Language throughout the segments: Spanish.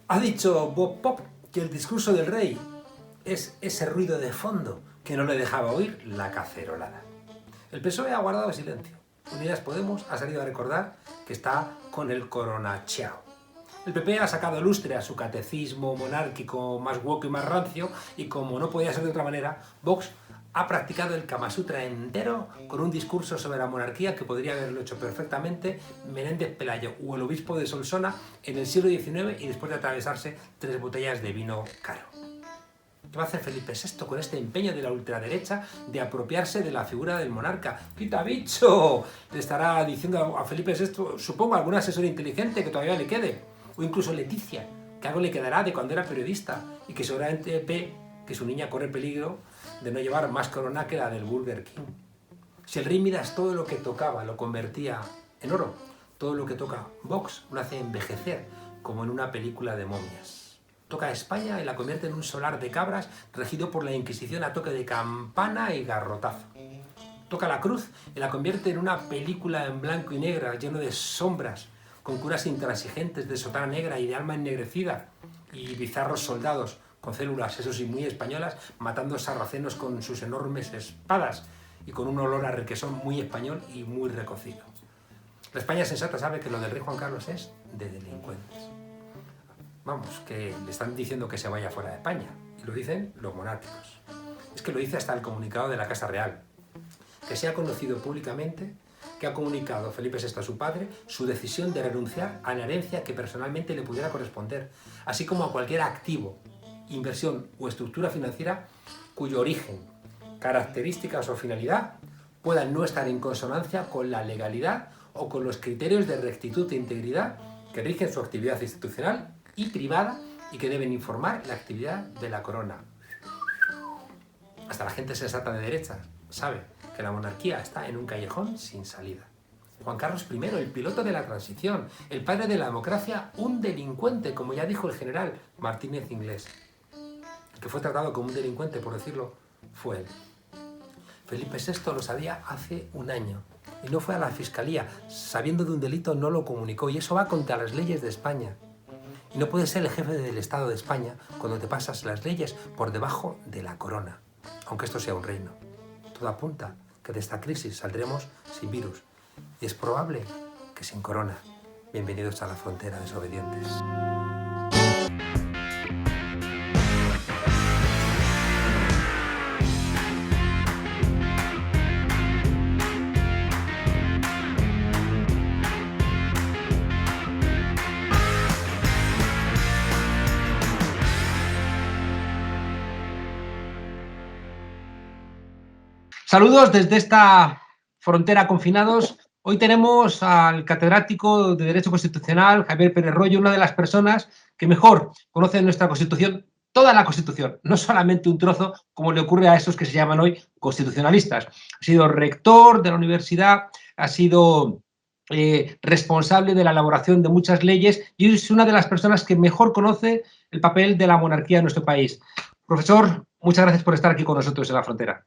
Ha dicho Bob Pop que el discurso del rey es ese ruido de fondo que no le dejaba oír la cacerolada. El PSOE ha guardado silencio. Unidas Podemos ha salido a recordar que está con el coronachao. El PP ha sacado lustre a su catecismo monárquico más hueco y más rancio y como no podía ser de otra manera, Vox ha practicado el Kama Sutra entero con un discurso sobre la monarquía que podría haberlo hecho perfectamente Menéndez Pelayo o el obispo de Solsona en el siglo XIX y después de atravesarse 3 botellas de vino caro. ¿Qué va a hacer Felipe VI con este empeño de la ultraderecha de apropiarse de la figura del monarca? ¡Quita bicho! Le estará diciendo a Felipe VI, supongo, algún asesor inteligente que todavía le quede. O incluso Leticia, que algo le quedará de cuando era periodista y que seguramente ve que su niña corre peligro de no llevar más corona que la del Burger King. Si el rey Midas todo lo que tocaba lo convertía en oro, todo lo que toca Vox lo hace envejecer como en una película de momias. Toca a España y la convierte en un solar de cabras regido por la Inquisición a toque de campana y garrotazo. Toca la cruz y la convierte en una película en blanco y negro lleno de sombras, con curas intransigentes de sotana negra y de alma ennegrecida y bizarros soldados con células, eso sí, muy españolas, matando sarracenos con sus enormes espadas y con un olor a requesón muy español y muy recocido. La España sensata sabe que lo del rey Juan Carlos es de delincuentes. Vamos, que le están diciendo que se vaya fuera de España. Y lo dicen los monárquicos. Es que lo dice hasta el comunicado de la Casa Real. Que se ha conocido públicamente que ha comunicado Felipe VI a su padre su decisión de renunciar a la herencia que personalmente le pudiera corresponder, así como a cualquier activo, inversión o estructura financiera cuyo origen, características o finalidad puedan no estar en consonancia con la legalidad o con los criterios de rectitud e integridad que rigen su actividad institucional y privada y que deben informar la actividad de la corona. Hasta la gente sensata de derecha sabe que la monarquía está en un callejón sin salida. Juan Carlos I, el piloto de la transición, el padre de la democracia, un delincuente, como ya dijo el general Martínez Inglés. El que fue tratado como un delincuente, por decirlo, fue él. Felipe VI lo sabía hace un año y no fue a la fiscalía. Sabiendo de un delito no lo comunicó y eso va contra las leyes de España. Y no puedes ser el jefe del Estado de España cuando te pasas las leyes por debajo de la corona, aunque esto sea un reino. Todo apunta que de esta crisis saldremos sin virus y es probable que sin corona. Bienvenidos a la frontera, desobedientes. Saludos desde esta frontera confinados. Hoy tenemos al catedrático de Derecho Constitucional, Javier Pérez Royo, una de las personas que mejor conoce nuestra Constitución, toda la Constitución, no solamente un trozo, como le ocurre a esos que se llaman hoy constitucionalistas. Ha sido rector de la universidad, ha sido responsable de la elaboración de muchas leyes y es una de las personas que mejor conoce el papel de la monarquía en nuestro país. Profesor, muchas gracias por estar aquí con nosotros en la frontera.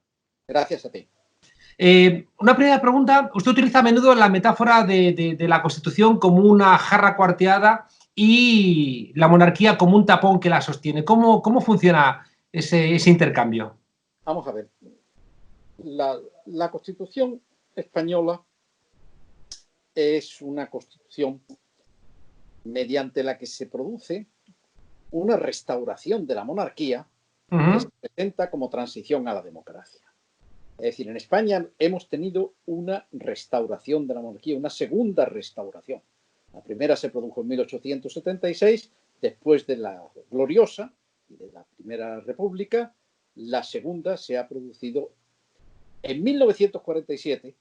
Gracias a ti. Una primera pregunta. Usted utiliza a menudo la metáfora de la Constitución como una jarra cuarteada y la monarquía como un tapón que la sostiene. ¿Cómo funciona ese intercambio? Vamos a ver. La Constitución española es una constitución mediante la que se produce una restauración de la monarquía que se presenta como transición a la democracia. Es decir, en España hemos tenido una restauración de la monarquía, una segunda restauración. La primera se produjo en 1876, después de la gloriosa y de la Primera República. La segunda se ha producido en 1947.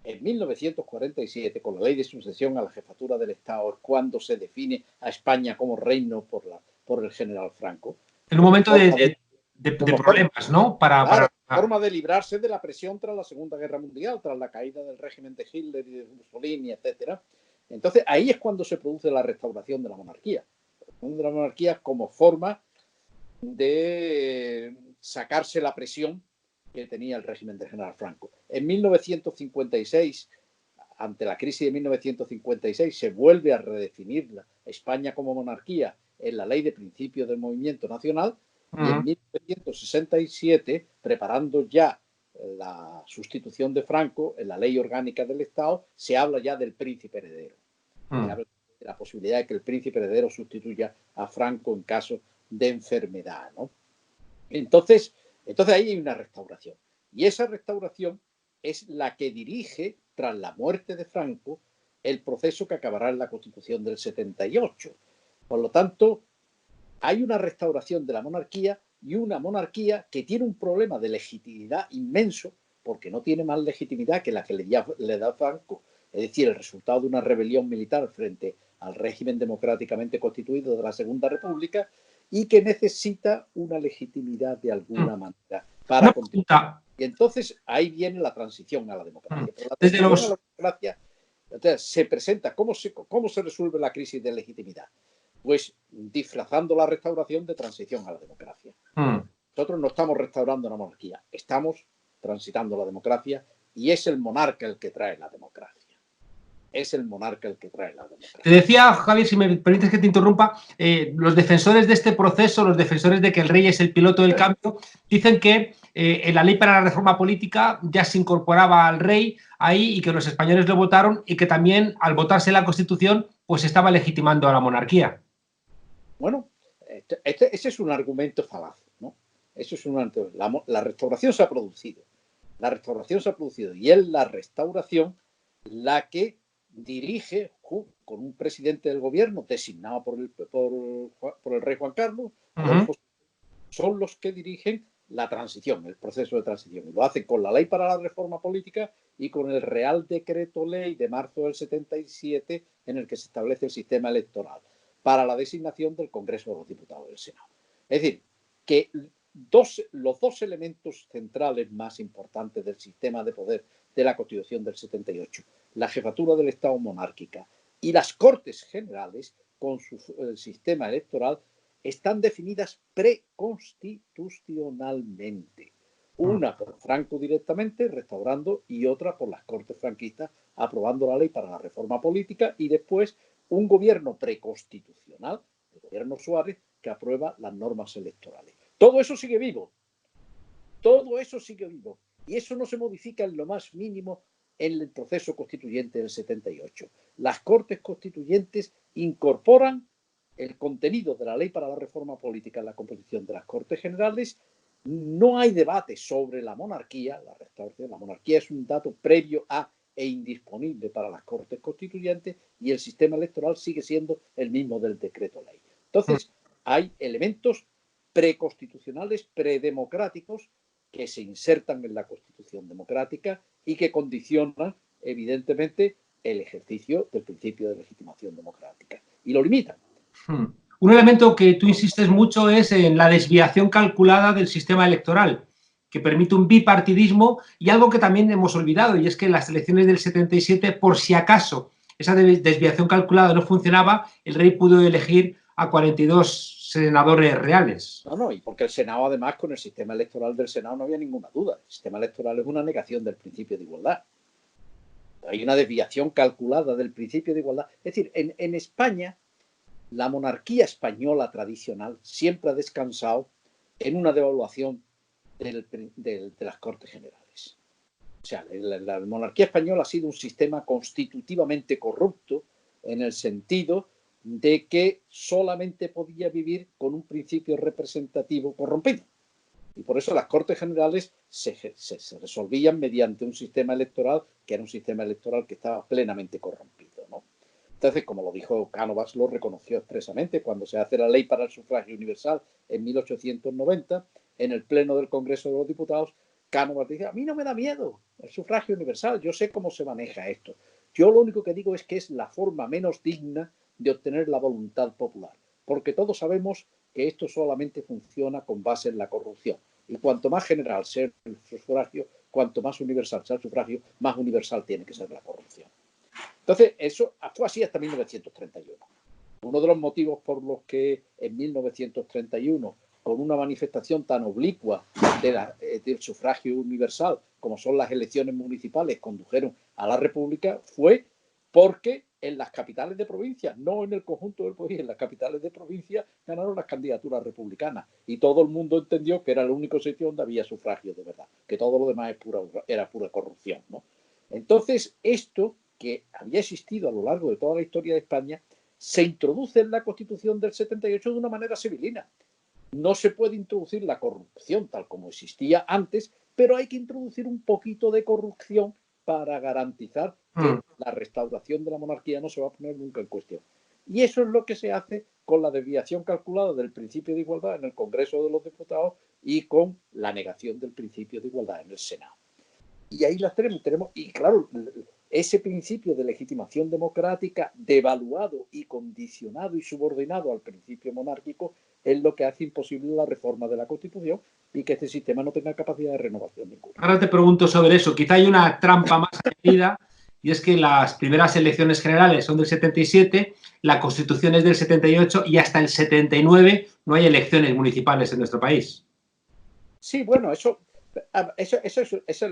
En 1947, con la ley de sucesión a la jefatura del Estado, cuando se define a España como reino por el general Franco. En un momento de problemas, ¿no? Claro, forma de librarse de la presión tras la Segunda Guerra Mundial, tras la caída del régimen de Hitler y de Mussolini, etc. Entonces, ahí es cuando se produce la restauración de la monarquía. De la monarquía como forma de sacarse la presión que tenía el régimen del general Franco. En 1956, ante la crisis de 1956, se vuelve a redefinir España como monarquía en la Ley de Principios del Movimiento Nacional, y en 1967, preparando ya la sustitución de Franco, en la Ley Orgánica del Estado, se habla ya del príncipe heredero. Se habla de la posibilidad de que el príncipe heredero sustituya a Franco en caso de enfermedad, ¿no? Entonces ahí hay una restauración. Y esa restauración es la que dirige, tras la muerte de Franco, el proceso que acabará en la Constitución del 78. Por lo tanto, hay una restauración de la monarquía y una monarquía que tiene un problema de legitimidad inmenso, porque no tiene más legitimidad que la que le da Franco, es decir, el resultado de una rebelión militar frente al régimen democráticamente constituido de la Segunda República, y que necesita una legitimidad de alguna manera para continuar. Y entonces ahí viene la transición a la democracia. Pero la transición a la democracia, entonces, se presenta, ¿cómo se resuelve la crisis de legitimidad? Pues disfrazando la restauración de transición a la democracia. Nosotros no estamos restaurando la monarquía, estamos transitando la democracia, y es el monarca el que trae la democracia. Es el monarca el que trae la democracia. Te decía, Javier, si me permites que te interrumpa, los defensores de este proceso, los defensores de que el rey es el piloto del cambio, dicen que en la ley para la reforma política ya se incorporaba al rey ahí y que los españoles lo votaron, y que también al votarse la Constitución pues estaba legitimando a la monarquía. Bueno, ese es un argumento falaz, ¿no? Eso es la restauración se ha producido. La restauración se ha producido, y es la restauración la que dirige, con un presidente del gobierno designado por el rey Juan Carlos, son los que dirigen la transición, el proceso de transición. Y lo hacen con la Ley para la Reforma Política y con el Real Decreto Ley de marzo del 77, en el que se establece el sistema electoral para la designación del Congreso de los Diputados del Senado. Es decir, que los dos elementos centrales más importantes del sistema de poder de la Constitución del 78, la jefatura del Estado monárquica y las Cortes Generales con su sistema electoral, están definidas preconstitucionalmente. Una por Franco directamente, restaurando, y otra por las Cortes franquistas, aprobando la ley para la reforma política, y después un gobierno preconstitucional, el gobierno Suárez, que aprueba las normas electorales. Todo eso sigue vivo. Todo eso sigue vivo. Y eso no se modifica en lo más mínimo en el proceso constituyente del 78. Las Cortes Constituyentes incorporan el contenido de la ley para la reforma política en la composición de las Cortes Generales. No hay debate sobre la monarquía. La restauración de la monarquía es un dato previo a e indisponible para las Cortes Constituyentes, y el sistema electoral sigue siendo el mismo del decreto ley. Entonces, hay elementos preconstitucionales, predemocráticos, que se insertan en la Constitución democrática y que condicionan, evidentemente, el ejercicio del principio de legitimación democrática y lo limitan. Un elemento que tú insistes mucho es en la desviación calculada del sistema electoral, que permite un bipartidismo, y algo que también hemos olvidado, y es que en las elecciones del 77, por si acaso esa desviación calculada no funcionaba, el rey pudo elegir a 42 senadores reales. No, y porque el Senado, además, con el sistema electoral del Senado no había ninguna duda. El sistema electoral es una negación del principio de igualdad. Hay una desviación calculada del principio de igualdad. Es decir, en España, la monarquía española tradicional siempre ha descansado en una devaluación de las Cortes Generales. O sea, la monarquía española ha sido un sistema constitutivamente corrupto, en el sentido de que solamente podía vivir con un principio representativo corrompido. Y por eso las Cortes Generales se resolvían mediante un sistema electoral que era un sistema electoral que estaba plenamente corrompido, ¿no? Entonces, como lo dijo Cánovas, lo reconoció expresamente cuando se hace la ley para el sufragio universal en 1890, en el Pleno del Congreso de los Diputados. Cánovas dice: a mí no me da miedo el sufragio universal, yo sé cómo se maneja esto. Yo lo único que digo es que es la forma menos digna de obtener la voluntad popular, porque todos sabemos que esto solamente funciona con base en la corrupción. Y cuanto más general sea el sufragio, cuanto más universal sea el sufragio, más universal tiene que ser la corrupción. Entonces, eso fue así hasta 1931. Uno de los motivos por los que en 1931, con una manifestación tan oblicua del sufragio universal como son las elecciones municipales, condujeron a la República, fue porque en las capitales de provincia, no en el conjunto del país, en las capitales de provincia ganaron las candidaturas republicanas y todo el mundo entendió que era el único sitio donde había sufragio de verdad, que todo lo demás era pura corrupción, ¿no? Entonces, esto que había existido a lo largo de toda la historia de España se introduce en la Constitución del 78 de una manera civilina. No se puede introducir la corrupción tal como existía antes, pero hay que introducir un poquito de corrupción para garantizar que la restauración de la monarquía no se va a poner nunca en cuestión. Y eso es lo que se hace con la desviación calculada del principio de igualdad en el Congreso de los Diputados y con la negación del principio de igualdad en el Senado. Y ahí las tenemos, y claro, ese principio de legitimación democrática devaluado y condicionado y subordinado al principio monárquico es lo que hace imposible la reforma de la Constitución y que este sistema no tenga capacidad de renovación ninguna. Ahora te pregunto sobre eso. Quizá hay una trampa más añadida y es que las primeras elecciones generales son del 77, la Constitución es del 78 y hasta el 79 no hay elecciones municipales en nuestro país. Sí, bueno, eso es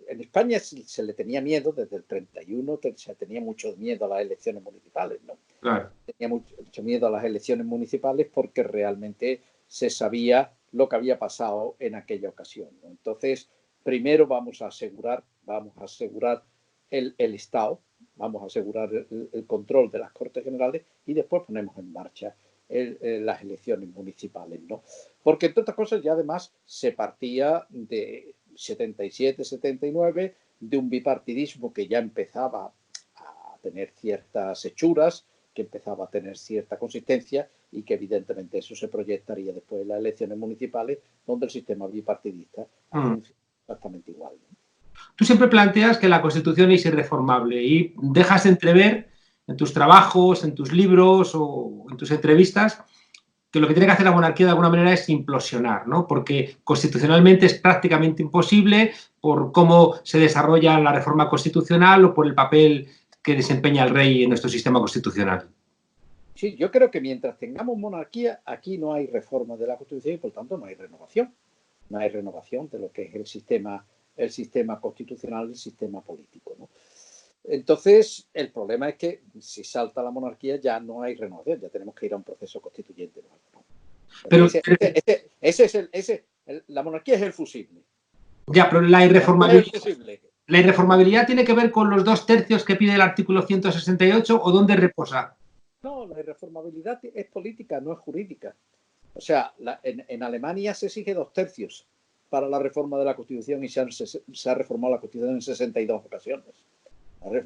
en España se le tenía miedo desde el 31, se tenía mucho miedo a las elecciones municipales, ¿no? Claro. Tenía mucho miedo a las elecciones municipales porque realmente se sabía lo que había pasado en aquella ocasión, ¿no? Entonces, primero vamos a asegurar el Estado, vamos a asegurar el control de las Cortes Generales y después ponemos en marcha las elecciones municipales, ¿no? Porque, entre otras cosas, ya además se partía de 77, 79, de un bipartidismo que ya empezaba a tener ciertas hechuras, que empezaba a tener cierta consistencia y que evidentemente eso se proyectaría después en las elecciones municipales, donde el sistema bipartidista funciona exactamente igual, ¿no? Tú siempre planteas que la Constitución es irreformable y dejas entrever en tus trabajos, en tus libros o en tus entrevistas que lo que tiene que hacer la monarquía de alguna manera es implosionar, ¿no? Porque constitucionalmente es prácticamente imposible por cómo se desarrolla la reforma constitucional o por el papel que desempeña el rey en nuestro sistema constitucional. Sí, yo creo que mientras tengamos monarquía, aquí no hay reforma de la Constitución y por tanto no hay renovación. No hay renovación de lo que es el sistema constitucional, el sistema político, ¿no? Entonces, el problema es que si salta la monarquía ya no hay renovación, ya tenemos que ir a un proceso constituyente nuevo, ¿no? Pero La monarquía es el fusible. ya, pero La irreformabilidad tiene que ver con los 2/3 que pide el artículo 168 o dónde reposa. No, la irreformabilidad es política, no es jurídica. O sea, en Alemania se exige 2/3 para la reforma de la Constitución y se ha reformado la Constitución en 62 ocasiones.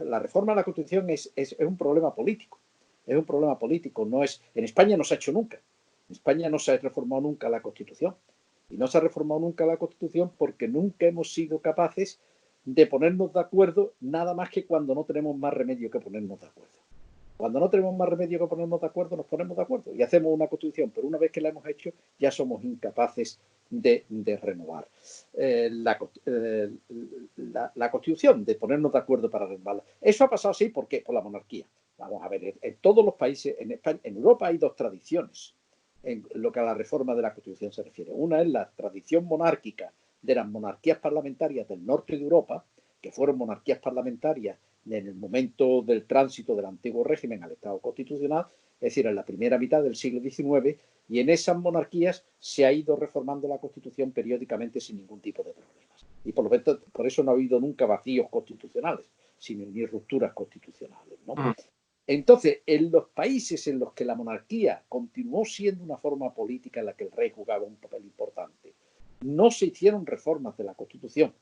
La reforma de la Constitución es un problema político. Es un problema político. En España no se ha hecho nunca. En España no se ha reformado nunca la Constitución. Y no se ha reformado nunca la Constitución porque nunca hemos sido capaces de ponernos de acuerdo, nada más que cuando no tenemos más remedio que ponernos de acuerdo. Cuando no tenemos más remedio que ponernos de acuerdo, nos ponemos de acuerdo y hacemos una Constitución, pero una vez que la hemos hecho, ya somos incapaces de renovar la Constitución, de ponernos de acuerdo para renovarla. Eso ha pasado así, ¿por qué? Por la monarquía. Vamos a ver, en todos los países, en España, en Europa hay dos tradiciones en lo que a la reforma de la Constitución se refiere. Una es la tradición monárquica de las monarquías parlamentarias del norte de Europa, que fueron monarquías parlamentarias en el momento del tránsito del antiguo régimen al Estado constitucional, es decir, en la primera mitad del siglo XIX, y en esas monarquías se ha ido reformando la Constitución periódicamente sin ningún tipo de problemas. Y por eso no ha habido nunca vacíos constitucionales, sino ni rupturas constitucionales, ¿no? Entonces, en los países en los que la monarquía continuó siendo una forma política en la que el rey jugaba un papel importante, no se hicieron reformas de la Constitución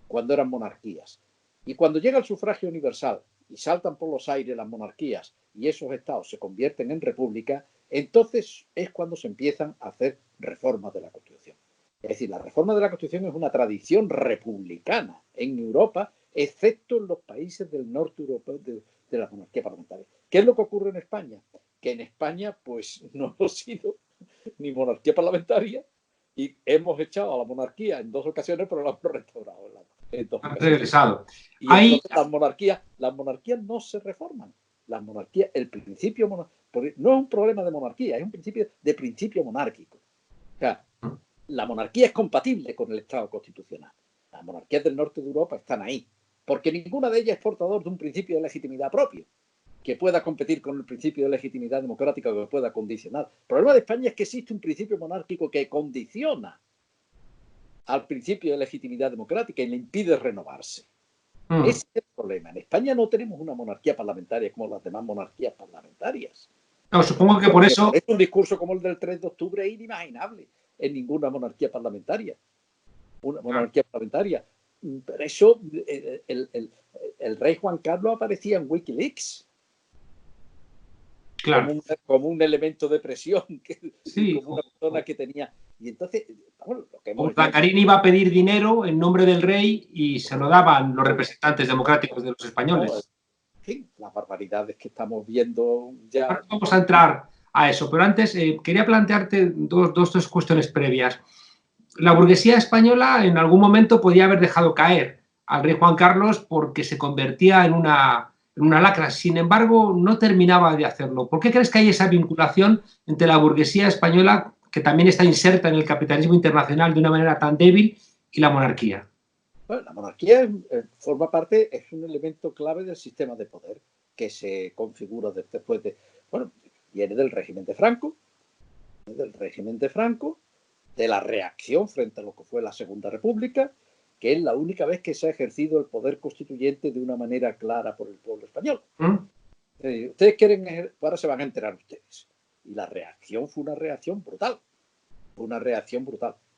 cuando eran monarquías. Y cuando llega el sufragio universal y saltan por los aires las monarquías y esos estados se convierten en república, entonces es cuando se empiezan a hacer reformas de la Constitución. Es decir, la reforma de la Constitución es una tradición republicana en Europa, excepto en los países del norte europeo de la monarquía parlamentaria. ¿Qué es lo que ocurre en España? Que en España pues no hemos sido ni monarquía parlamentaria y hemos echado a la monarquía en 2 ocasiones, pero la hemos restaurado en 2 ocasiones. Regresado. Y entonces las monarquías no se reforman. Las monarquías, el principio no es un problema de monarquía, es un principio monárquico. O sea, la monarquía es compatible con el Estado constitucional. Las monarquías del norte de Europa están ahí. porque ninguna de ellas es portador de un principio de legitimidad propio que pueda competir con el principio de legitimidad democrática o que pueda condicionar. El problema de España es que existe un principio monárquico que condiciona al principio de legitimidad democrática y le impide renovarse. Ese es el problema. En España no tenemos una monarquía parlamentaria como las demás monarquías parlamentarias. No, supongo que por eso... un discurso como el del 3 de octubre es inimaginable en ninguna monarquía parlamentaria. Una monarquía parlamentaria. Por eso el rey Juan Carlos aparecía en Wikileaks. Claro. Como un elemento de presión, Sí, como una persona que tenía. Y entonces, bueno, lo que hemos Urdangarín iba a pedir dinero en nombre del rey y se lo daban los representantes democráticos de los españoles. En fin, las barbaridades que estamos viendo ya. Ahora vamos a entrar a eso, pero antes quería plantearte dos cuestiones previas. La burguesía española en algún momento podía haber dejado caer al rey Juan Carlos porque se convertía en una lacra. Sin embargo, no terminaba de hacerlo. ¿Por qué crees que hay esa vinculación entre la burguesía española, que también está inserta en el capitalismo internacional de una manera tan débil, y la monarquía? Bueno, la monarquía forma parte, es un elemento clave del sistema de poder que se configura después de, bueno, viene del régimen de Franco, de la reacción frente a lo que fue la Segunda República, que es la única vez que se ha ejercido el poder constituyente de una manera clara por el pueblo español. Ustedes quieren, ahora se van a enterar ustedes. Y la reacción fue una reacción brutal.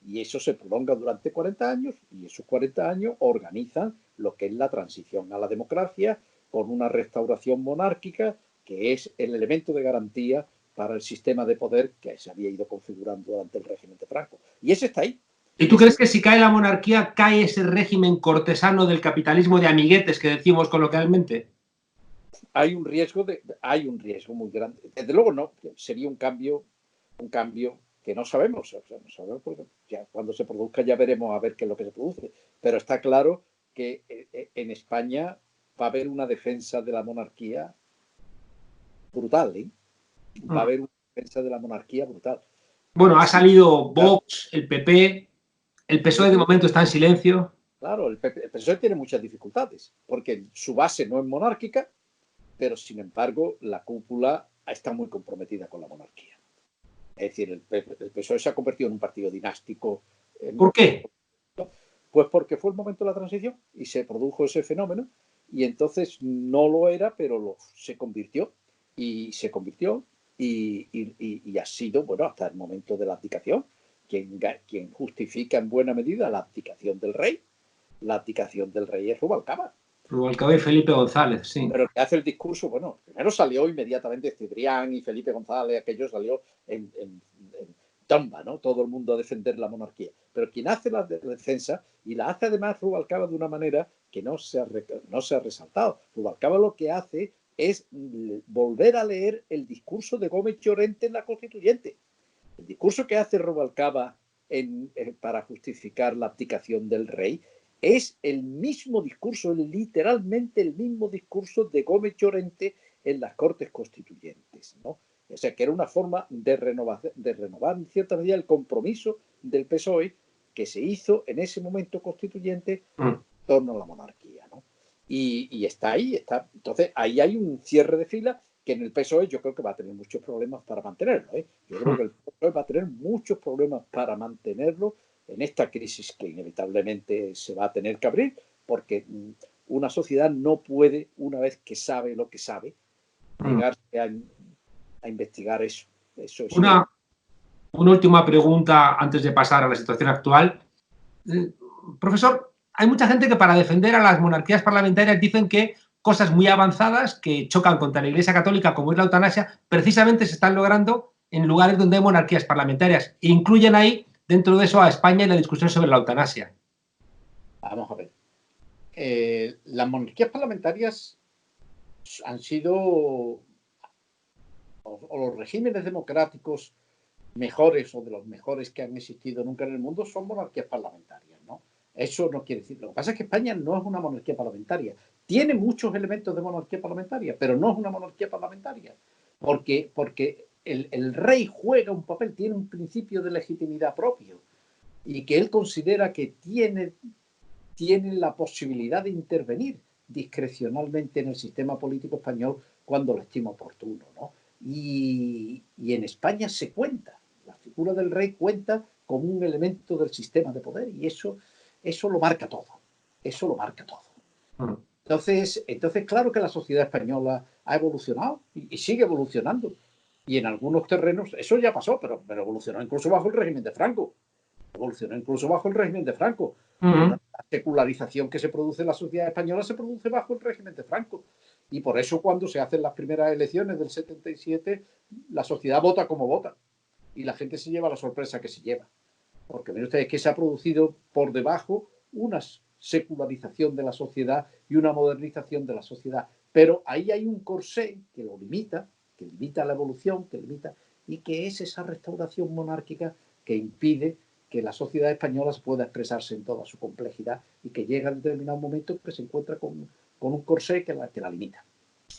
Y eso se prolonga durante 40 años y esos 40 años organizan lo que es la transición a la democracia con una restauración monárquica que es el elemento de garantía para el sistema de poder que se había ido configurando durante el régimen de Franco. Y ese está ahí. ¿Y tú crees que si cae la monarquía, cae ese régimen cortesano del capitalismo de amiguetes que decimos coloquialmente? Hay un riesgo muy grande. Desde luego no, sería un cambio que no sabemos, porque ya cuando se produzca ya veremos a ver qué es lo que se produce. Pero está claro que en España va a haber una defensa de la monarquía brutal, ¿eh? Va a haber una defensa de la monarquía brutal. Bueno, ha salido Vox, el PP, el PSOE de momento está en silencio. Claro, el PSOE tiene muchas dificultades, porque su base no es monárquica, pero sin embargo la cúpula está muy comprometida con la monarquía. Es decir, el PSOE se ha convertido en un partido dinástico. ¿Por qué? Pues porque fue el momento de la transición y se produjo ese fenómeno y entonces no lo era, pero se convirtió y ha sido, bueno, hasta el momento de la abdicación, quien justifica en buena medida la abdicación del rey. La abdicación del rey es Rubalcaba. Rubalcaba y Felipe González, sí. Pero el que hace el discurso, bueno, primero salió inmediatamente Cibrián y Felipe González, aquello salió en tomba, ¿no? Todo el mundo a defender la monarquía. Pero quien hace la defensa, y la hace además Rubalcaba de una manera que no se ha resaltado. Rubalcaba lo que hace es volver a leer el discurso de Gómez Llorente en la Constituyente. El discurso que hace Rubalcaba para justificar la abdicación del rey es el mismo discurso, literalmente el mismo discurso de Gómez Llorente en las Cortes Constituyentes, ¿no? O sea, que era una forma de renovar en cierta medida el compromiso del PSOE que se hizo en ese momento constituyente en torno a la monarquía, ¿no? Y está ahí, está. Entonces, ahí hay un cierre de fila que en el PSOE yo creo que va a tener muchos problemas para mantenerlo, ¿eh? Yo creo que el PSOE va a tener muchos problemas para mantenerlo en esta crisis que inevitablemente se va a tener que abrir, porque una sociedad no puede, una vez que sabe lo que sabe, negarse a investigar eso. Eso es una última pregunta antes de pasar a la situación actual. Profesor, hay mucha gente que para defender a las monarquías parlamentarias dicen que cosas muy avanzadas que chocan contra la Iglesia Católica, como es la eutanasia, precisamente se están logrando en lugares donde hay monarquías parlamentarias. E incluyen ahí, dentro de eso, a España y la discusión sobre la eutanasia. Vamos a ver. Las monarquías parlamentarias han sido, o los regímenes democráticos mejores o de los mejores que han existido nunca en el mundo son monarquías parlamentarias, ¿no? Eso no quiere decir. Lo que pasa es que España no es una monarquía parlamentaria. Tiene muchos elementos de monarquía parlamentaria, pero no es una monarquía parlamentaria. Porque el rey juega un papel, tiene un principio de legitimidad propio y que él considera que tiene tienen la posibilidad de intervenir discrecionalmente en el sistema político español cuando lo estima oportuno, ¿no? Y en España se cuenta, la figura del rey cuenta como un elemento del sistema de poder, y eso lo marca todo, eso lo marca todo. Entonces, claro que la sociedad española ha evolucionado y sigue evolucionando. Y en algunos terrenos, eso ya pasó, pero evolucionó incluso bajo el régimen de Franco. La secularización que se produce en la sociedad española se produce bajo el régimen de Franco. Y por eso cuando se hacen las primeras elecciones del 77, la sociedad vota como vota. Y la gente se lleva la sorpresa que se lleva. Porque miren ustedes que se ha producido por debajo una secularización de la sociedad y una modernización de la sociedad. Pero ahí hay un corsé que lo limita, que limita la evolución, y que es esa restauración monárquica que impide que la sociedad española pueda expresarse en toda su complejidad y que llega a determinado momento que se encuentra con un corsé que la limita.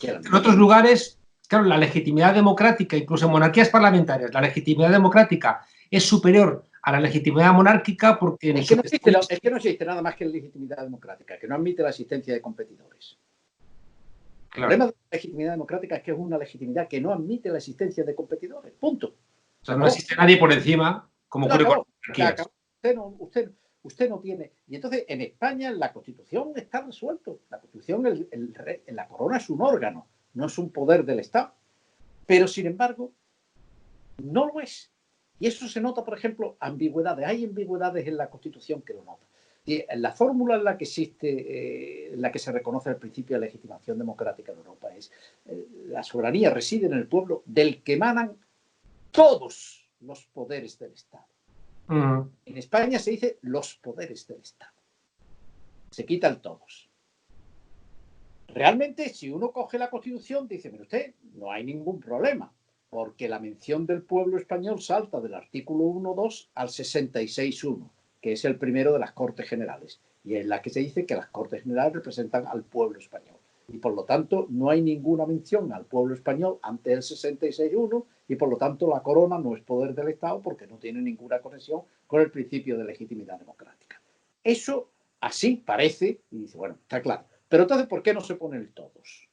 En otros lugares, claro, la legitimidad democrática, incluso en monarquías parlamentarias, la legitimidad democrática es superior a la legitimidad monárquica porque... Es que no existe nada más que la legitimidad democrática, que no admite la existencia de competidores. Claro. El problema de la legitimidad democrática es que es una legitimidad que no admite la existencia de competidores. Punto. O sea, no existe nadie por encima, como ocurre con las monarquías. Usted no tiene... Y entonces, en España, en la Constitución está resuelto. La Constitución, la corona es un órgano, no es un poder del Estado. Pero, sin embargo, no lo es. Y eso se nota, por ejemplo, ambigüedades. Hay ambigüedades en la Constitución que lo notan. Y en la fórmula en la que existe, en la que se reconoce el principio de legitimación democrática en Europa es la soberanía reside en el pueblo del que emanan todos los poderes del Estado. En España se dice los poderes del Estado. Se quita el todos. Realmente, si uno coge la Constitución, dice, mire usted, no hay ningún problema, porque la mención del pueblo español salta del artículo 1.2 al 66.1, que es el primero de las Cortes Generales, y en la que se dice que las Cortes Generales representan al pueblo español. Y por lo tanto, no hay ninguna mención al pueblo español ante el 66.1, y por lo tanto la corona no es poder del Estado porque no tiene ninguna conexión con el principio de legitimidad democrática. Eso así parece, y dice, bueno, está claro. Pero entonces, ¿por qué no se pone el todos?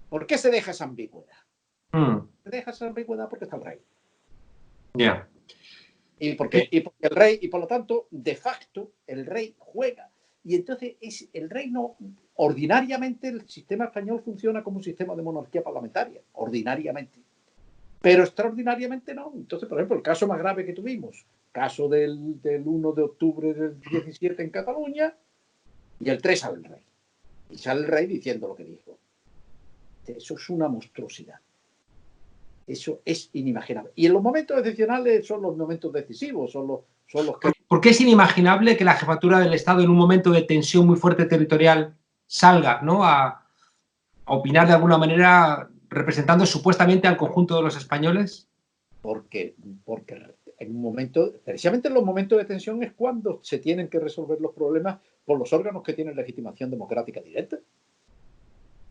¿Por qué se deja esa ambigüedad? Se deja esa ambigüedad porque está el rey. Ya. Yeah. Y porque el rey, y por lo tanto, de facto, el rey juega. Y entonces el rey no... Ordinariamente el sistema español funciona como un sistema de monarquía parlamentaria, ordinariamente. Pero extraordinariamente no. Entonces, por ejemplo, el caso más grave que tuvimos, caso del 1 de octubre del 17 en Cataluña, y el 3 sale el rey. Y sale el rey diciendo lo que dijo. Eso es una monstruosidad. Eso es inimaginable. Y en los momentos excepcionales son los momentos decisivos, son los que... ¿Por qué es inimaginable que la jefatura del Estado en un momento de tensión muy fuerte territorial salga, ¿no?, a opinar de alguna manera representando supuestamente al conjunto de los españoles? Porque en un momento, precisamente en los momentos de tensión es cuando se tienen que resolver los problemas por los órganos que tienen legitimación democrática directa.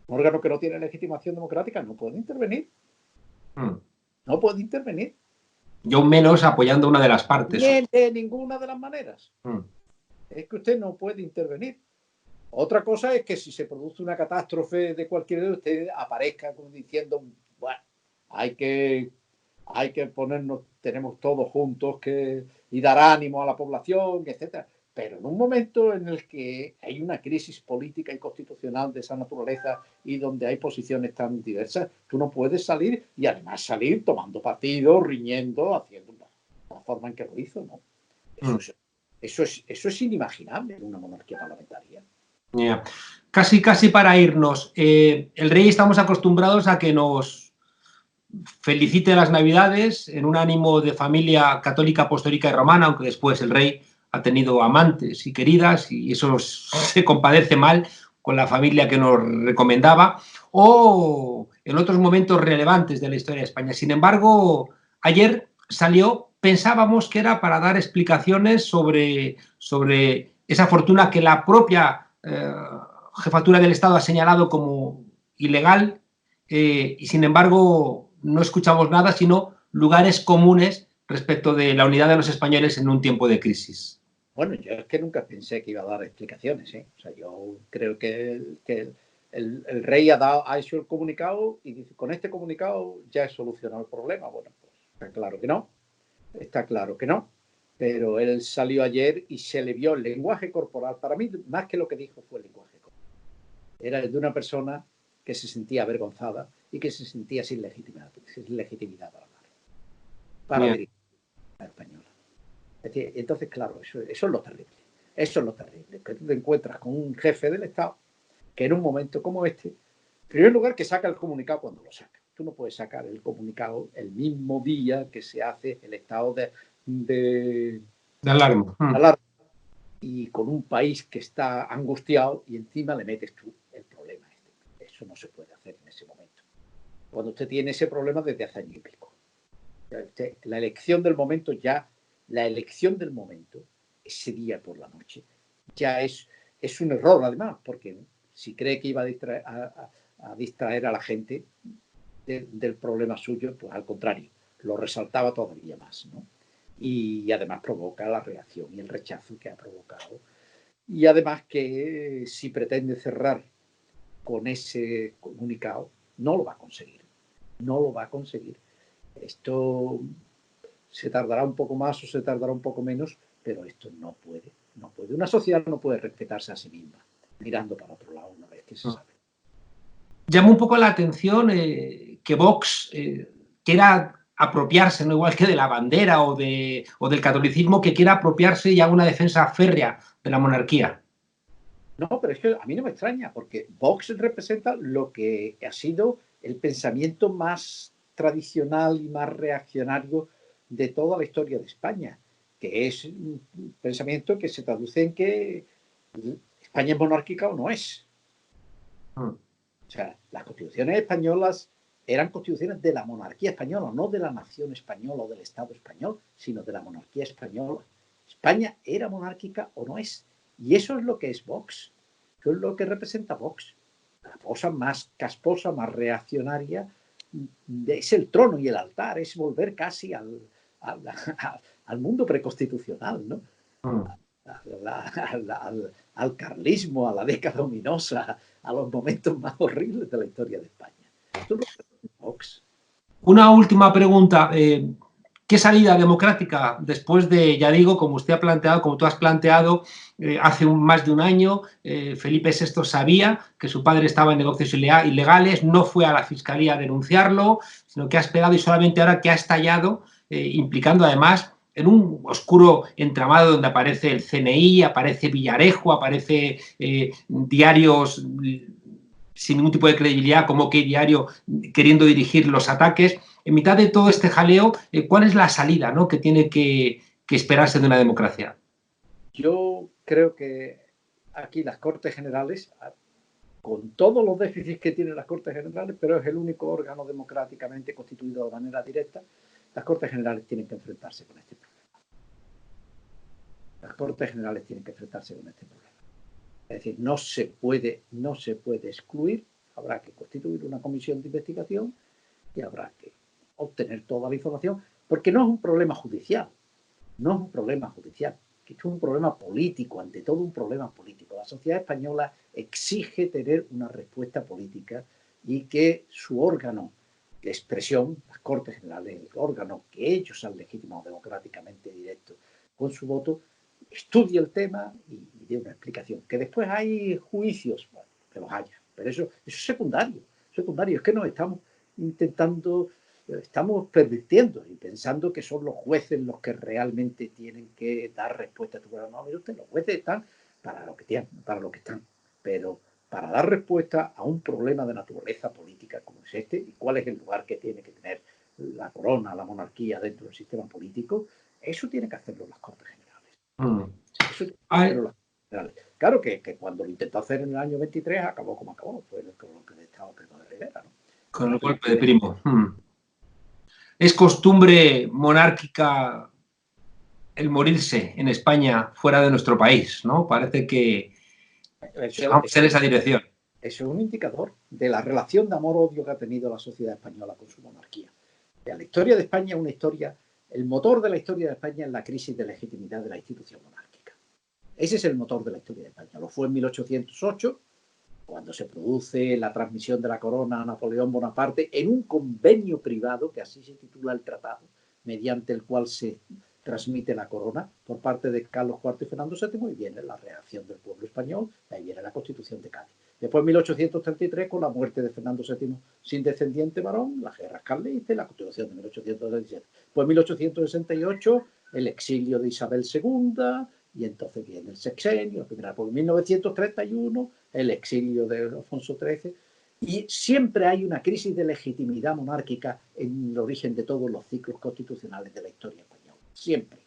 Un órgano que no tiene legitimación democrática no puede intervenir. No puede intervenir. Yo menos apoyando una de las partes. De ninguna de las maneras. Es que usted no puede intervenir. Otra cosa es que si se produce una catástrofe de cualquier de usted aparezca como diciendo, bueno, hay que ponernos, tenemos todos juntos y dar ánimo a la población, etcétera. Pero en un momento en el que hay una crisis política y constitucional de esa naturaleza y donde hay posiciones tan diversas, tú no puedes salir y además salir tomando partido, riñendo, haciendo la forma en que lo hizo, ¿no? Eso es inimaginable en una monarquía parlamentaria. Yeah. Casi para irnos. El rey estamos acostumbrados a que nos felicite las Navidades en un ánimo de familia católica, apostólica y romana, aunque después el rey ha tenido amantes y queridas y eso se compadece mal con la familia que nos recomendaba, o en otros momentos relevantes de la historia de España. Sin embargo, ayer salió, pensábamos que era para dar explicaciones sobre esa fortuna que la propia jefatura del Estado ha señalado como ilegal, y sin embargo no escuchamos nada, sino lugares comunes respecto de la unidad de los españoles en un tiempo de crisis. Bueno, yo es que nunca pensé que iba a dar explicaciones, ¿eh? O sea, yo creo que el rey ha hecho el comunicado y dice, con este comunicado ya he solucionado el problema. Bueno, pues está claro que no, está claro que no. Pero él salió ayer y se le vio el lenguaje corporal. Para mí, más que lo que dijo, fue el lenguaje corporal. Era el de una persona que se sentía avergonzada y que se sentía sin legitimidad para dirigir a la española. Es decir, entonces, claro, eso es lo terrible. Eso es lo terrible, que tú te encuentras con un jefe del Estado que en un momento como este, en primer lugar, que saca el comunicado cuando lo saca. Tú no puedes sacar el comunicado el mismo día que se hace el estado de alarma. Y con un país que está angustiado y encima le metes tú el problema. Eso no se puede hacer en ese momento. Cuando usted tiene ese problema desde hace año y pico. La elección del momento ese día por la noche, ya es un error además, porque si cree que iba a distraer a la gente del problema suyo, pues al contrario, lo resaltaba todavía más, ¿no? Y además provoca la reacción y el rechazo que ha provocado. Y además que si pretende cerrar con ese comunicado, no lo va a conseguir. No lo va a conseguir. Esto se tardará un poco más o se tardará un poco menos, pero esto no puede. No puede. Una sociedad no puede respetarse a sí misma, mirando para otro lado una vez que se sabe. Llama un poco la atención que Vox quiera apropiarse, no igual que de la bandera o del catolicismo, que quiera apropiarse y haga una defensa férrea de la monarquía. No, pero es que a mí no me extraña, porque Vox representa lo que ha sido el pensamiento más tradicional y más reaccionario de toda la historia de España, que es un pensamiento que se traduce en que España es monárquica o no es. O sea, las constituciones españolas eran constituciones de la monarquía española, no de la nación española o del Estado español, sino de la monarquía española. España era monárquica o no es. Y eso es lo que es Vox. Eso es lo que representa Vox. La cosa más casposa, más reaccionaria, es el trono y el altar, es volver casi al mundo preconstitucional, ¿no? Al carlismo, a la década ominosa, a los momentos más horribles de la historia de España. Esto es lo que es Vox. Una última pregunta. ¿Qué salida democrática después de, ya digo, como usted ha planteado, como tú has planteado, hace más de un año, Felipe VI sabía que su padre estaba en negocios ilegales, no fue a la fiscalía a denunciarlo, sino que ha esperado y solamente ahora que ha estallado, implicando además en un oscuro entramado donde aparece el CNI, aparece Villarejo, aparece diarios sin ningún tipo de credibilidad, como que diario queriendo dirigir los ataques. En mitad de todo este jaleo, ¿cuál es la salida, ¿no?, que tiene que esperarse de una democracia? Yo creo que aquí las Cortes Generales, con todos los déficits que tienen las Cortes Generales, pero es el único órgano democráticamente constituido de manera directa, las Cortes Generales tienen que enfrentarse con este problema. Las Cortes Generales tienen que enfrentarse con este problema. Es decir, no se puede excluir, habrá que constituir una comisión de investigación y habrá que obtener toda la información, porque no es un problema judicial, no es un problema judicial, que es un problema político, ante todo un problema político. La sociedad española exige tener una respuesta política y que su órgano de expresión, las Cortes Generales, el órgano que ellos han legitimado democráticamente directo con su voto, estudie el tema y dé una explicación. Que después hay juicios, bueno, que los haya, pero eso es secundario. Es que nos estamos intentando, estamos pervirtiendo y pensando que son los jueces los que realmente tienen que dar respuesta a tu problema. No, mire usted, los jueces están para lo que tienen, para lo que están, pero para dar respuesta a un problema de naturaleza política como es este, y cuál es el lugar que tiene que tener la corona, la monarquía dentro del sistema político, eso tiene que hacerlo las Cortes Generales. Eso tiene que hacerlo las Cortes Generales. Claro que cuando lo intentó hacer en el año 23 acabó como acabó, fue con lo que le estaba Primo de Rivera, ¿no? Con el golpe de Primo. Es costumbre monárquica el morirse en España fuera de nuestro país, ¿no? Parece que vamos en esa dirección. Eso es un indicador de la relación de amor-odio que ha tenido la sociedad española con su monarquía. La historia de España es una historia, el motor de la historia de España es la crisis de legitimidad de la institución monárquica. Ese es el motor de la historia de España. Lo fue en 1808, cuando se produce la transmisión de la corona a Napoleón Bonaparte en un convenio privado, que así se titula el tratado, mediante el cual se transmite la corona por parte de Carlos IV y Fernando VII, y viene la reacción del pueblo español, y ahí viene la Constitución de Cádiz. Después, en 1833, con la muerte de Fernando VII sin descendiente varón, las guerras carlistas y la Constitución de 1837. Pues en 1868, el exilio de Isabel II, y entonces viene el sexenio, por 1931, el exilio de Alfonso XIII, y siempre hay una crisis de legitimidad monárquica en el origen de todos los ciclos constitucionales de la historia española, siempre.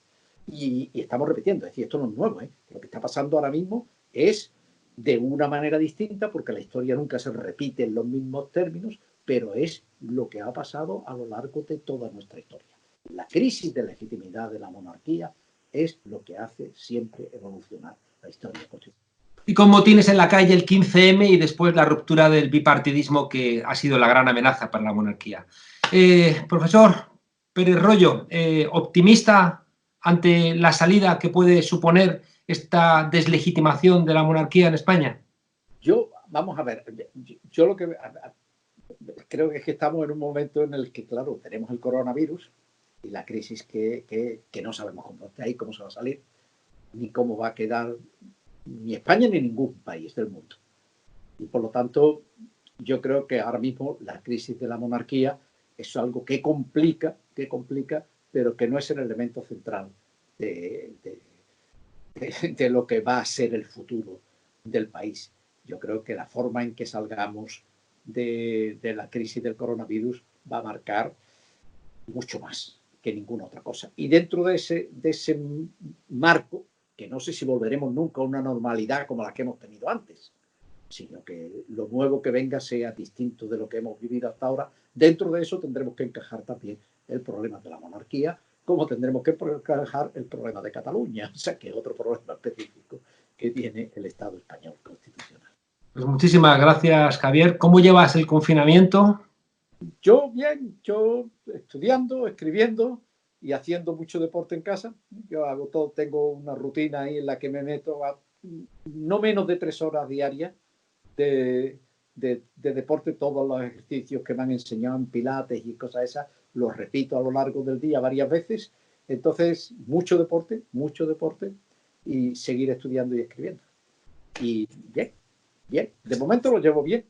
Y estamos repitiendo, es decir, esto no es nuevo, ¿eh? Lo que está pasando ahora mismo es de una manera distinta, porque la historia nunca se repite en los mismos términos, pero es lo que ha pasado a lo largo de toda nuestra historia. La crisis de legitimidad de la monarquía es lo que hace siempre evolucionar la historia constitucional. Y cómo tienes en la calle el 15M y después la ruptura del bipartidismo, que ha sido la gran amenaza para la monarquía. Profesor Pérez Royo, ¿optimista ante la salida que puede suponer esta deslegitimación de la monarquía en España? Vamos a ver, yo lo que creo que es que estamos en un momento en el que, claro, tenemos el coronavirus y la crisis que no sabemos cómo está ahí, cómo se va a salir, ni cómo va a quedar ni España ni ningún país del mundo. Y por lo tanto, yo creo que ahora mismo la crisis de la monarquía es algo que complica, pero que no es el elemento central de lo que va a ser el futuro del país. Yo creo que la forma en que salgamos de la crisis del coronavirus va a marcar mucho más que ninguna otra cosa. Y dentro de ese marco, que no sé si volveremos nunca a una normalidad como la que hemos tenido antes, sino que lo nuevo que venga sea distinto de lo que hemos vivido hasta ahora. Dentro de eso tendremos que encajar también el problema de la monarquía, como tendremos que encajar el problema de Cataluña, o sea, que es otro problema específico que tiene el Estado español constitucional. Pues muchísimas gracias, Javier. ¿Cómo llevas el confinamiento? Yo bien, yo estudiando, escribiendo y haciendo mucho deporte en casa. Yo hago todo, tengo una rutina ahí en la que me meto a no menos de 3 horas diarias de deporte. Todos los ejercicios que me han enseñado en pilates y cosas esas, los repito a lo largo del día varias veces. Entonces, mucho deporte y seguir estudiando y escribiendo. Y bien. De momento lo llevo bien.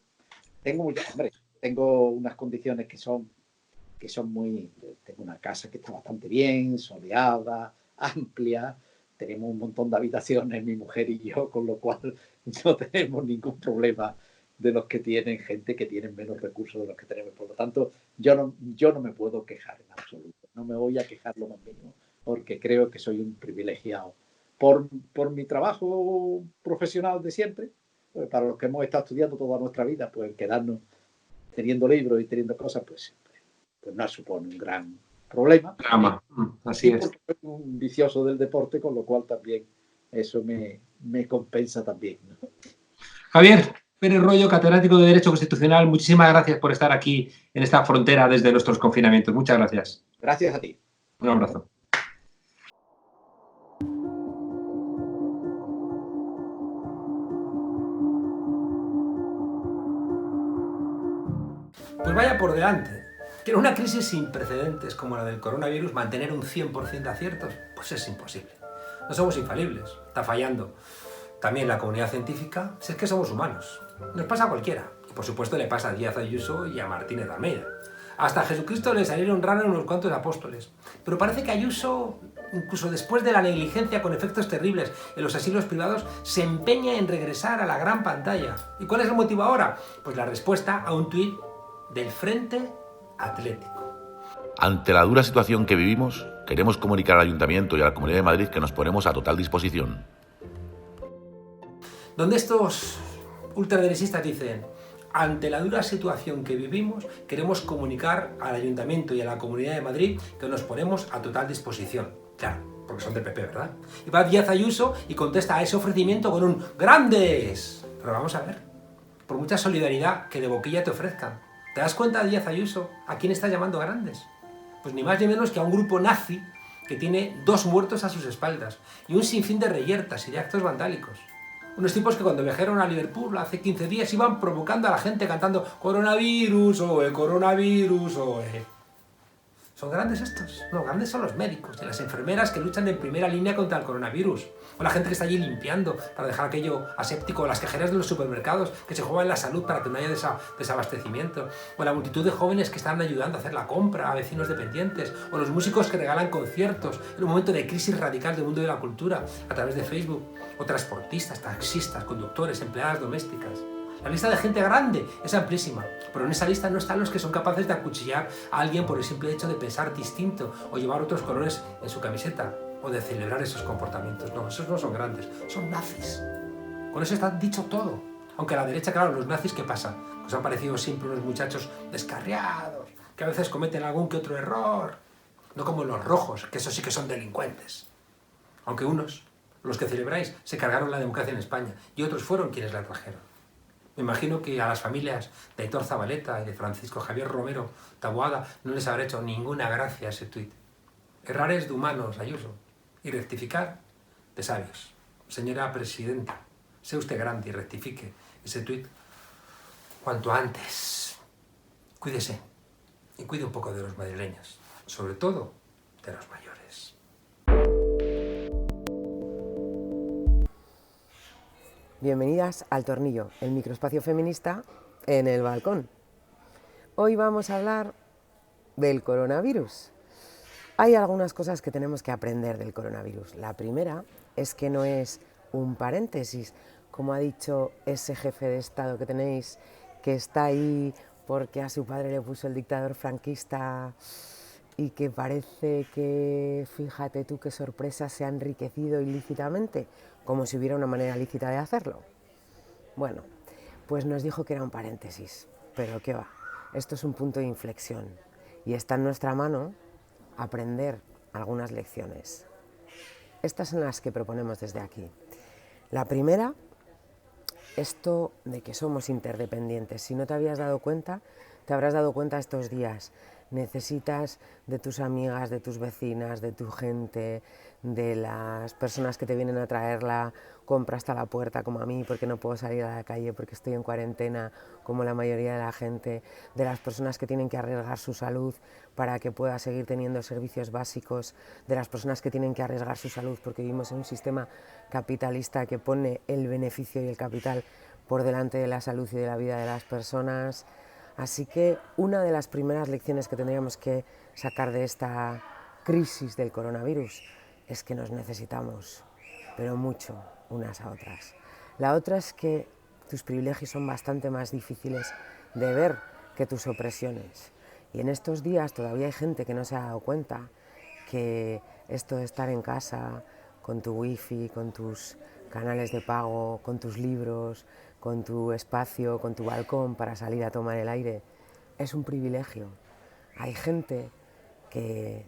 Tengo unas condiciones que son muy... Tengo una casa que está bastante bien, soleada, amplia. Tenemos un montón de habitaciones, mi mujer y yo, con lo cual no tenemos ningún problema de los que tienen gente que tienen menos recursos de los que tenemos. Por lo tanto, yo no me puedo quejar en absoluto. No me voy a quejar lo más mínimo, porque creo que soy un privilegiado por mi trabajo profesional de siempre. Para los que hemos estado estudiando toda nuestra vida, pues quedarnos teniendo libros y teniendo cosas, pues no supone un gran problema. Drama. Así es. Porque soy un vicioso del deporte, con lo cual también eso me compensa también, ¿no? Javier Pérez Royo, catedrático de Derecho Constitucional, muchísimas gracias por estar aquí en esta frontera desde nuestros confinamientos. Muchas gracias. Gracias a ti. Un abrazo. Pues vaya por delante. Que en una crisis sin precedentes como la del coronavirus, mantener un 100% de aciertos, pues es imposible. No somos infalibles, está fallando también la comunidad científica, si es que somos humanos. Nos pasa a cualquiera. Y por supuesto le pasa a Díaz Ayuso y a Martínez de Almeida. Hasta a Jesucristo le salieron raros unos cuantos apóstoles. Pero parece que Ayuso, incluso después de la negligencia con efectos terribles en los asilos privados, se empeña en regresar a la gran pantalla. ¿Y cuál es el motivo ahora? Pues la respuesta a un tuit del Frente Atlético. Ante la dura situación que vivimos, queremos comunicar al Ayuntamiento y a la Comunidad de Madrid que nos ponemos a total disposición. Donde estos ultraderechistas dicen: ante la dura situación que vivimos, queremos comunicar al Ayuntamiento y a la Comunidad de Madrid que nos ponemos a total disposición. Claro, porque son del PP, ¿verdad? Y va Díaz Ayuso y contesta a ese ofrecimiento con un ¡grandes! Pero vamos a ver, por mucha solidaridad que de boquilla te ofrezcan, ¿te das cuenta, Díaz Ayuso, a quién está llamando grandes? Pues ni más ni menos que a un grupo nazi que tiene 2 muertos a sus espaldas y un sinfín de reyertas y de actos vandálicos. Unos tipos que cuando viajaron a Liverpool hace 15 días iban provocando a la gente cantando coronavirus, oe, coronavirus, oe. ¿Son grandes estos? No, grandes son los médicos y las enfermeras que luchan en primera línea contra el coronavirus. O la gente que está allí limpiando para dejar aquello aséptico. O las cajeras de los supermercados que se juegan la salud para que no haya desabastecimiento. O la multitud de jóvenes que están ayudando a hacer la compra a vecinos dependientes. O los músicos que regalan conciertos en un momento de crisis radical del mundo de la cultura a través de Facebook. O transportistas, taxistas, conductores, empleadas domésticas. La lista de gente grande es amplísima, pero en esa lista no están los que son capaces de acuchillar a alguien por el simple hecho de pensar distinto o llevar otros colores en su camiseta o de celebrar esos comportamientos. No, esos no son grandes, son nazis. Con eso está dicho todo. Aunque a la derecha, claro, los nazis, ¿qué pasa? Pues han parecido siempre unos muchachos descarriados, que a veces cometen algún que otro error. No como los rojos, que esos sí que son delincuentes. Aunque unos, los que celebráis, se cargaron la democracia en España y otros fueron quienes la trajeron. Me imagino que a las familias de Aitor Zabaleta y de Francisco Javier Romero Taboada no les habrá hecho ninguna gracia ese tuit. Errar es de humanos, Ayuso, y rectificar de sabios. Señora presidenta, sea usted grande y rectifique ese tuit cuanto antes. Cuídese y cuide un poco de los madrileños, sobre todo de los mayores. Bienvenidas al Tornillo, el microespacio feminista en el balcón. Hoy vamos a hablar del coronavirus. Hay algunas cosas que tenemos que aprender del coronavirus. La primera es que no es un paréntesis, como ha dicho ese jefe de Estado que tenéis, que está ahí porque a su padre le puso el dictador franquista y que parece que, fíjate tú qué sorpresa, se ha enriquecido ilícitamente, como si hubiera una manera lícita de hacerlo. Bueno, pues nos dijo que era un paréntesis, pero qué va, esto es un punto de inflexión y está en nuestra mano aprender algunas lecciones. Estas son las que proponemos desde aquí. La primera, esto de que somos interdependientes. Si no te habías dado cuenta, te habrás dado cuenta estos días. Necesitas de tus amigas, de tus vecinas, de tu gente, de las personas que te vienen a traer la compra hasta la puerta, como a mí, porque no puedo salir a la calle porque estoy en cuarentena, como la mayoría de la gente, de las personas que tienen que arriesgar su salud para que pueda seguir teniendo servicios básicos, de las personas que tienen que arriesgar su salud porque vivimos en un sistema capitalista que pone el beneficio y el capital por delante de la salud y de la vida de las personas. Así que una de las primeras lecciones que tendríamos que sacar de esta crisis del coronavirus es que nos necesitamos, pero mucho, unas a otras. La otra es que tus privilegios son bastante más difíciles de ver que tus opresiones. Y en estos días todavía hay gente que no se ha dado cuenta que esto de estar en casa con tu wifi, con tus canales de pago, con tus libros, con tu espacio, con tu balcón para salir a tomar el aire, es un privilegio. Hay gente que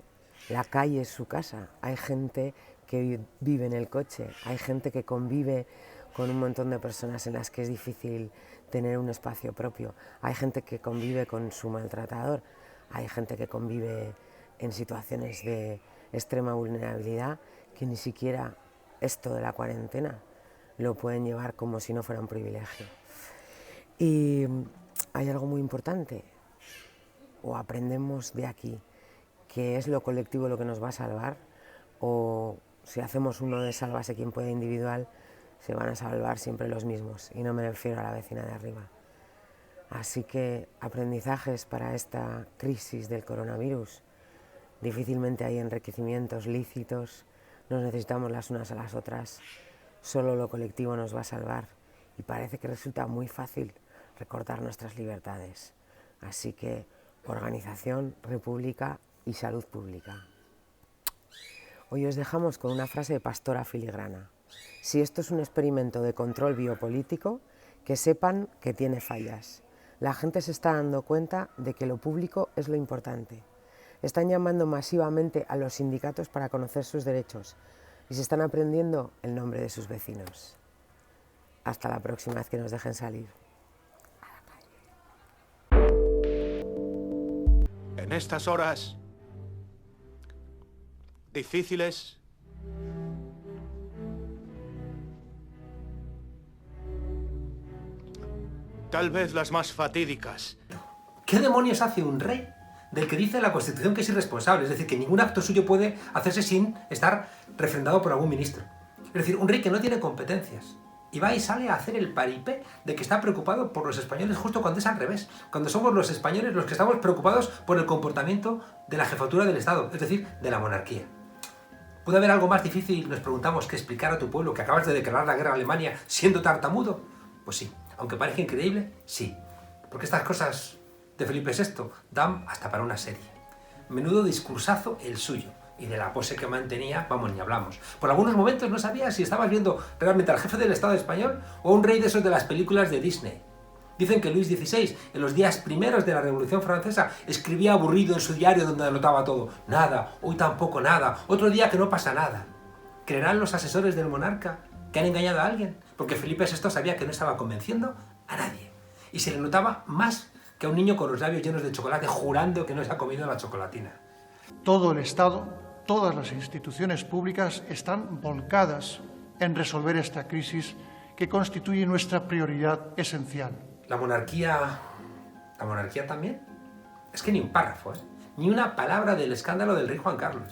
la calle es su casa, hay gente que vive en el coche, hay gente que convive con un montón de personas en las que es difícil tener un espacio propio, hay gente que convive con su maltratador, hay gente que convive en situaciones de extrema vulnerabilidad que ni siquiera esto de la cuarentena lo pueden llevar como si no fuera un privilegio. Y hay algo muy importante, o aprendemos de aquí, que es lo colectivo lo que nos va a salvar, o si hacemos uno de sálvase quien puede individual, se van a salvar siempre los mismos, y no me refiero a la vecina de arriba. Así que aprendizajes para esta crisis del coronavirus. Difícilmente hay enriquecimientos lícitos, nos necesitamos las unas a las otras, solo lo colectivo nos va a salvar y parece que resulta muy fácil recortar nuestras libertades. Así que organización, república y salud pública. Hoy os dejamos con una frase de Pastora Filigrana. Si esto es un experimento de control biopolítico, que sepan que tiene fallas. La gente se está dando cuenta de que lo público es lo importante. Están llamando masivamente a los sindicatos para conocer sus derechos y se están aprendiendo el nombre de sus vecinos. Hasta la próxima vez que nos dejen salir. En estas horas difíciles, tal vez las más fatídicas. ¿Qué demonios hace un rey del que dice la Constitución que es irresponsable? Es decir, que ningún acto suyo puede hacerse sin estar refrendado por algún ministro. Es decir, un rey que no tiene competencias. Y va y sale a hacer el paripé de que está preocupado por los españoles justo cuando es al revés. Cuando somos los españoles los que estamos preocupados por el comportamiento de la jefatura del Estado, es decir, de la monarquía. ¿Puede haber algo más difícil, nos preguntamos, que explicar a tu pueblo que acabas de declarar la guerra a Alemania siendo tartamudo? Pues sí, aunque parezca increíble, sí. Porque estas cosas de Felipe VI dan hasta para una serie. Menudo discursazo el suyo. Y de la pose que mantenía, vamos, ni hablamos. Por algunos momentos no sabía si estabas viendo realmente al jefe del Estado español o a un rey de esos de las películas de Disney. Dicen que Luis XVI, en los días primeros de la Revolución Francesa, escribía aburrido en su diario donde anotaba todo. Nada, hoy tampoco nada, otro día que no pasa nada. ¿Creerán los asesores del monarca que han engañado a alguien? Porque Felipe VI sabía que no estaba convenciendo a nadie. Y se le notaba más que a un niño con los labios llenos de chocolate jurando que no se ha comido la chocolatina. Todo el Estado, todas las instituciones públicas están volcadas en resolver esta crisis que constituye nuestra prioridad esencial. ¿La monarquía también? Es que ni un párrafo, ni una palabra del escándalo del rey Juan Carlos.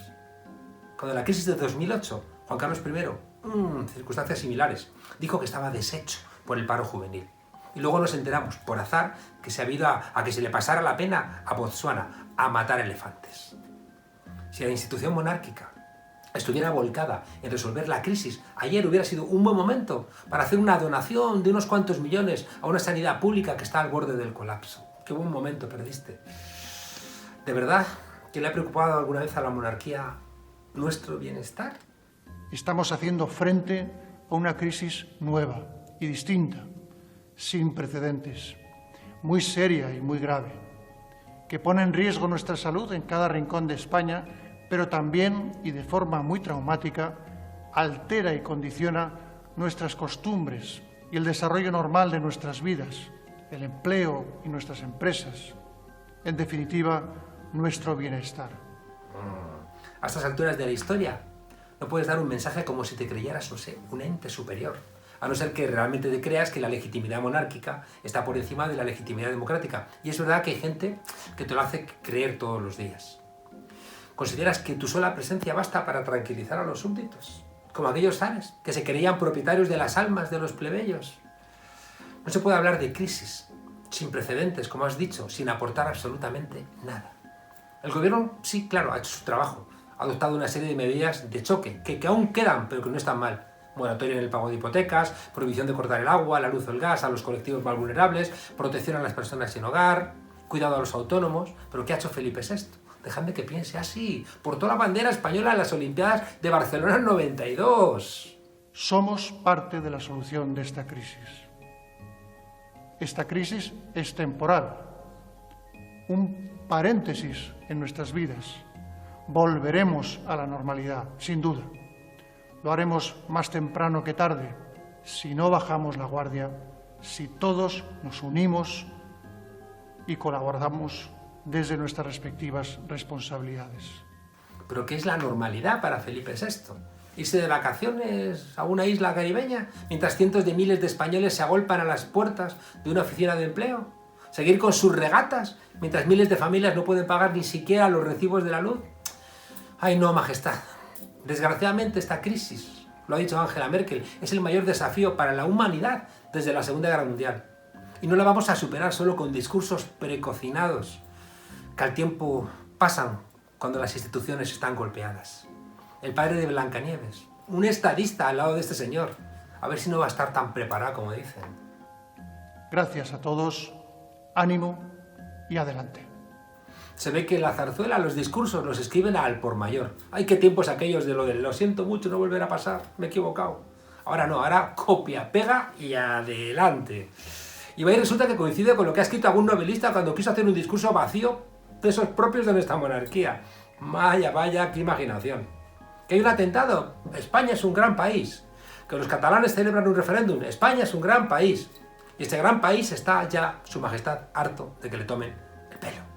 Cuando la crisis de 2008, Juan Carlos I, circunstancias similares, dijo que estaba deshecho por el paro juvenil. Y luego nos enteramos, por azar, que se había ido a que se le pasara la pena a Botsuana, a matar elefantes. Si la institución monárquica estuviera volcada en resolver la crisis, ayer hubiera sido un buen momento para hacer una donación de unos cuantos millones a una sanidad pública que está al borde del colapso. Qué buen momento perdiste. ¿De verdad que le ha preocupado alguna vez a la monarquía nuestro bienestar? Estamos haciendo frente a una crisis nueva y distinta, sin precedentes, muy seria y muy grave, que pone en riesgo nuestra salud en cada rincón de España, pero también, y de forma muy traumática, altera y condiciona nuestras costumbres y el desarrollo normal de nuestras vidas, el empleo y nuestras empresas, en definitiva, nuestro bienestar. A estas alturas de la historia, no puedes dar un mensaje como si te creyeras, no sé, un ente superior, a no ser que realmente te creas que la legitimidad monárquica está por encima de la legitimidad democrática. Y es verdad que hay gente que te lo hace creer todos los días. ¿Consideras que tu sola presencia basta para tranquilizar a los súbditos? Como aquellos zares que se creían propietarios de las almas de los plebeyos. No se puede hablar de crisis sin precedentes, como has dicho, sin aportar absolutamente nada. El gobierno, sí, claro, ha hecho su trabajo. Ha adoptado una serie de medidas de choque, que aún quedan, pero que no están mal. Moratoria en el pago de hipotecas, prohibición de cortar el agua, la luz o el gas a los colectivos más vulnerables, protección a las personas sin hogar, cuidado a los autónomos. ¿Pero qué ha hecho Felipe VI? Dejadme que piense así. Portó la bandera española en las Olimpiadas de Barcelona en 92. Somos parte de la solución de esta crisis. Esta crisis es temporal, un paréntesis en nuestras vidas. Volveremos a la normalidad, sin duda. Lo haremos más temprano que tarde, si no bajamos la guardia, si todos nos unimos y colaboramos desde nuestras respectivas responsabilidades. ¿Pero qué es la normalidad para Felipe VI? ¿Irse de vacaciones a una isla caribeña mientras cientos de miles de españoles se agolpan a las puertas de una oficina de empleo? ¿Seguir con sus regatas mientras miles de familias no pueden pagar ni siquiera los recibos de la luz? ¡Ay no, majestad! Desgraciadamente esta crisis, lo ha dicho Angela Merkel, es el mayor desafío para la humanidad desde la Segunda Guerra Mundial. Y no la vamos a superar solo con discursos precocinados que al tiempo pasan cuando las instituciones están golpeadas. El padre de Blancanieves, un estadista al lado de este señor. A ver si no va a estar tan preparado como dicen. Gracias a todos, ánimo y adelante. Se ve que la zarzuela, los discursos, los escriben al por mayor. Ay, qué tiempos aquellos de lo siento mucho, no volverá a pasar, me he equivocado. Ahora no, ahora copia, pega y adelante. Y ahí resulta que coincide con lo que ha escrito algún novelista cuando quiso hacer un discurso vacío de esos propios de nuestra monarquía. Vaya, vaya, qué imaginación. ¿Que hay un atentado? España es un gran país. Que los catalanes celebran un referéndum. España es un gran país. Y este gran país está ya, su majestad, harto de que le tomen el pelo.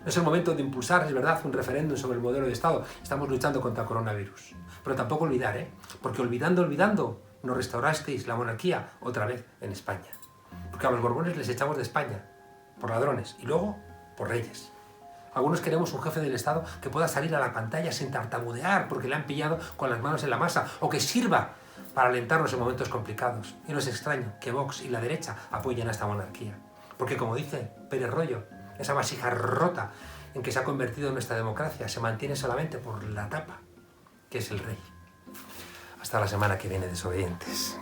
No es el momento de impulsar, es verdad, un referéndum sobre el modelo de Estado. Estamos luchando contra el coronavirus. Pero tampoco olvidar, porque olvidando, nos restaurasteis la monarquía otra vez en España. Porque a los Borbones les echamos de España por ladrones y luego por reyes. Algunos queremos un jefe del Estado que pueda salir a la pantalla sin tartamudear porque le han pillado con las manos en la masa, o que sirva para alentarnos en momentos complicados. Y no es extraño que Vox y la derecha apoyen a esta monarquía. Porque, como dice Pérez Royo, esa vasija rota en que se ha convertido nuestra democracia se mantiene solamente por la tapa, que es el rey. Hasta la semana que viene, desobedientes.